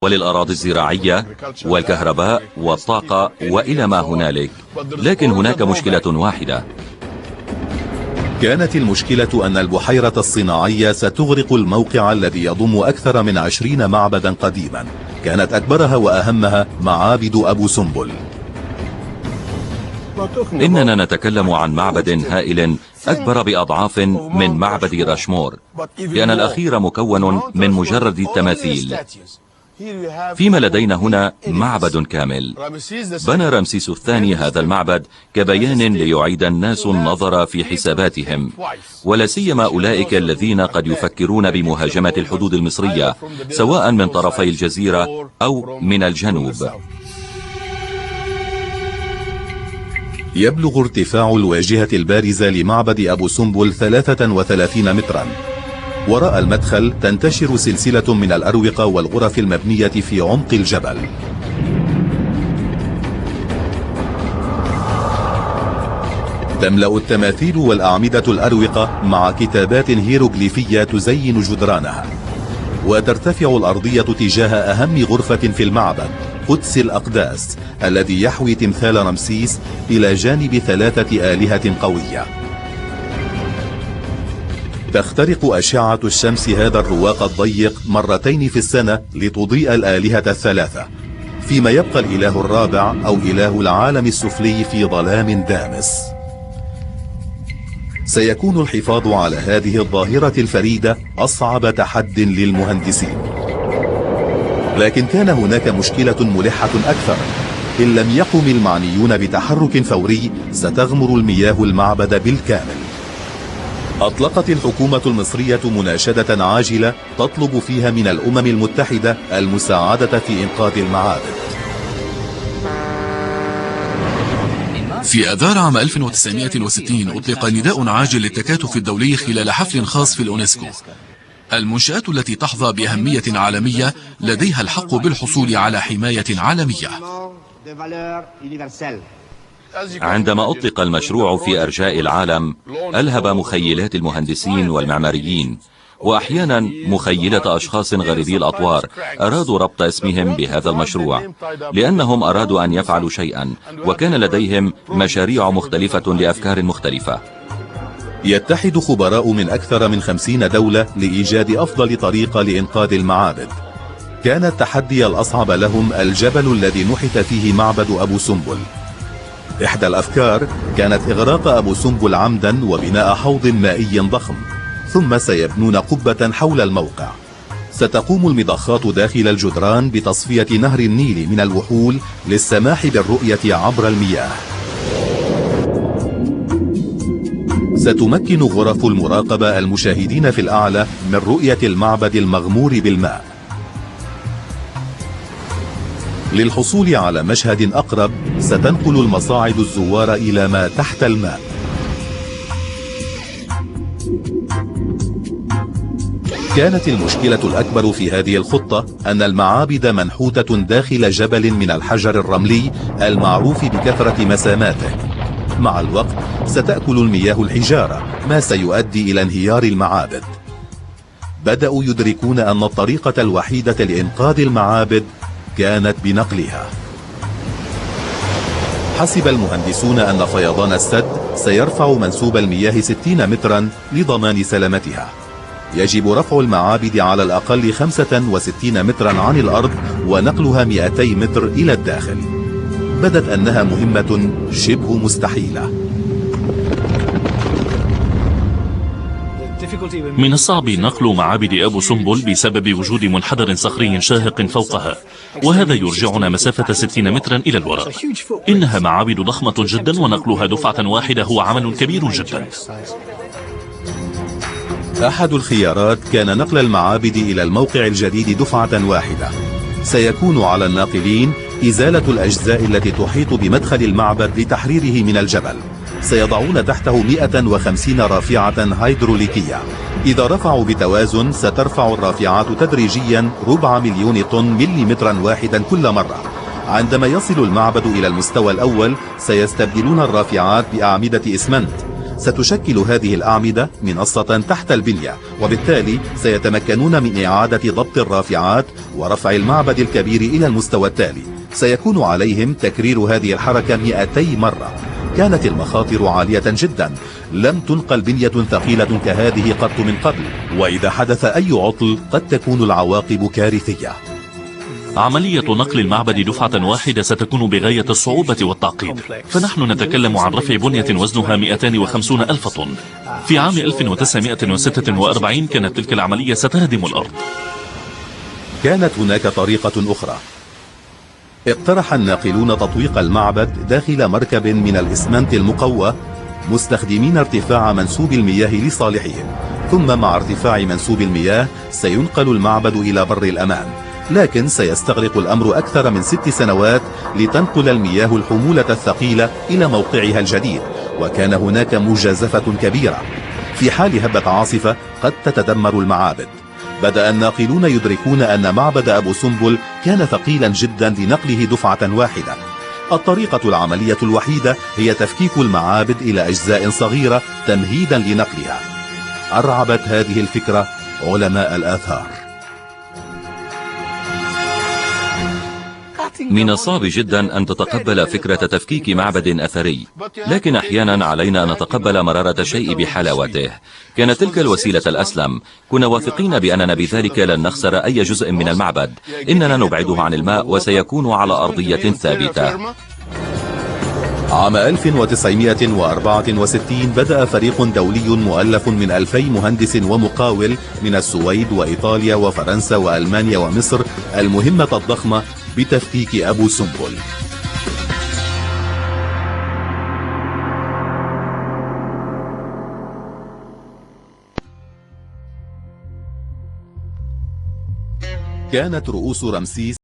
وللأراضي الزراعية والكهرباء والطاقة وإلى ما هنالك. لكن هناك مشكلة واحدة. كانت المشكلة أن البحيرة الصناعية ستغرق الموقع الذي يضم أكثر من 20 معبدا قديما، كانت أكبرها وأهمها معابد أبو سمبل. إننا نتكلم عن معبد هائل أكبر بأضعاف من معبد راشمور، لأن الأخير مكون من مجرد التماثيل. فيما لدينا هنا معبد كامل. بنى رمسيس الثاني هذا المعبد كبيان ليعيد الناس النظر في حساباتهم، ولا سيما أولئك الذين قد يفكرون بمهاجمة الحدود المصرية سواء من طرفي الجزيرة أو من الجنوب. يبلغ ارتفاع الواجهة البارزة لمعبد أبو سمبل 33 مترا. وراء المدخل تنتشر سلسلة من الأروقة والغرف المبنية في عمق الجبل. تملأ التماثيل والأعمدة الأروقة مع كتابات هيروغليفية تزين جدرانها. وترتفع الأرضية تجاه أهم غرفة في المعبد، قدس الأقداس، الذي يحوي تمثال رمسيس إلى جانب 3 آلهة قوية. تخترق أشعة الشمس هذا الرواق الضيق مرتين في السنة لتضيء الآلهة 3، فيما يبقى الإله الرابع أو إله العالم السفلي في ظلام دامس. سيكون الحفاظ على هذه الظاهرة الفريدة أصعب تحد للمهندسين. لكن كان هناك مشكلة ملحة أكثر. إن لم يقم المعنيون بتحرك فوري ستغمر المياه المعبد بالكامل. أطلقت الحكومة المصرية مناشدة عاجلة تطلب فيها من الأمم المتحدة المساعدة في إنقاذ المعابد. في آذار عام 1960 أطلق نداء عاجل للتكاتف الدولي خلال حفل خاص في الأونسكو. المنشآت التي تحظى بأهمية عالمية لديها الحق بالحصول على حماية عالمية. عندما أطلق المشروع في أرجاء العالم ألهب مخيلات المهندسين والمعماريين، وأحيانا مخيلة أشخاص غريبي الأطوار أرادوا ربط اسمهم بهذا المشروع، لأنهم أرادوا أن يفعلوا شيئا وكان لديهم مشاريع مختلفة لأفكار مختلفة. يتحد خبراء من أكثر من 50 دولة لإيجاد أفضل طريقة لإنقاذ المعابد. كان التحدي الأصعب لهم الجبل الذي نحت فيه معبد أبو سمبل. إحدى الأفكار كانت إغراق أبو سمبل عمدا وبناء حوض مائي ضخم، ثم سيبنون قبة حول الموقع. ستقوم المضخات داخل الجدران بتصفية نهر النيل من الوحول للسماح بالرؤية عبر المياه. ستمكن غرف المراقبة المشاهدين في الأعلى من رؤية المعبد المغمور بالماء. للحصول على مشهد أقرب ستنقل المصاعد الزوار إلى ما تحت الماء. كانت المشكلة الأكبر في هذه الخطة أن المعابد منحوتة داخل جبل من الحجر الرملي المعروف بكثرة مساماته. مع الوقت ستأكل المياه الحجارة، ما سيؤدي إلى انهيار المعابد. بدأوا يدركون أن الطريقة الوحيدة لإنقاذ المعابد كانت بنقلها. حسب المهندسون أن فيضان السد سيرفع منسوب المياه 60 مترا لضمان سلامتها. يجب رفع المعابد على الأقل 65 مترا عن الأرض ونقلها 200 متر إلى الداخل. بدت أنها مهمة شبه مستحيلة. من الصعب نقل معابد أبو سمبل بسبب وجود منحدر صخري شاهق فوقها، وهذا يرجعنا مسافة 60 مترا إلى الوراء. إنها معابد ضخمة جدا ونقلها دفعة واحدة هو عمل كبير جدا. أحد الخيارات كان نقل المعابد إلى الموقع الجديد دفعة واحدة. سيكون على الناقلين إزالة الأجزاء التي تحيط بمدخل المعبد لتحريره من الجبل. سيضعون تحته 150 رافعة هيدروليكية. إذا رفعوا بتوازن سترفع الرافعات تدريجيا 4,000,000 طن مليمترا واحدا كل مرة. عندما يصل المعبد إلى المستوى الأول سيستبدلون الرافعات بأعمدة إسمنت. ستشكل هذه الأعمدة منصة تحت البنية، وبالتالي سيتمكنون من إعادة ضبط الرافعات ورفع المعبد الكبير إلى المستوى التالي. سيكون عليهم تكرير هذه الحركة 200 مرة. كانت المخاطر عالية جدا، لم تنقل بنية ثقيلة كهذه قط من قبل، وإذا حدث أي عطل قد تكون العواقب كارثية. عملية نقل المعبد دفعة واحدة ستكون بغاية الصعوبة والتعقيد، فنحن نتكلم عن رفع بنية وزنها 250 ألف طن. في عام 1946 كانت تلك العملية ستهدم الأرض. كانت هناك طريقة أخرى. اقترح الناقلون تطويق المعبد داخل مركب من الإسمنت المقوى، مستخدمين ارتفاع منسوب المياه لصالحهم، ثم مع ارتفاع منسوب المياه سينقل المعبد إلى بر الأمان. لكن سيستغرق الأمر أكثر من 6 سنوات لتنقل المياه الحمولة الثقيلة إلى موقعها الجديد، وكان هناك مجازفة كبيرة. في حال هبة عاصفة قد تتدمر المعابد. بدأ الناقلون يدركون أن معبد أبو سمبل كان ثقيلا جدا لنقله دفعة واحدة. الطريقة العملية الوحيدة هي تفكيك المعابد إلى أجزاء صغيرة تمهيدا لنقلها. أرعبت هذه الفكرة علماء الآثار. من الصعب جدا أن تتقبل فكرة تفكيك معبد أثري، لكن أحيانا علينا أن نتقبل مرارة الشيء بحلاوته. كانت تلك الوسيلة الأسلم. كنا واثقين بأننا بذلك لن نخسر أي جزء من المعبد، إننا نبعده عن الماء وسيكون على أرضية ثابتة. عام 1964 بدأ فريق دولي مؤلف من 2000 مهندس ومقاول من السويد وإيطاليا وفرنسا وألمانيا ومصر المهمة الضخمة بتفكيك أبو سمبل. كانت رؤوس رمسيس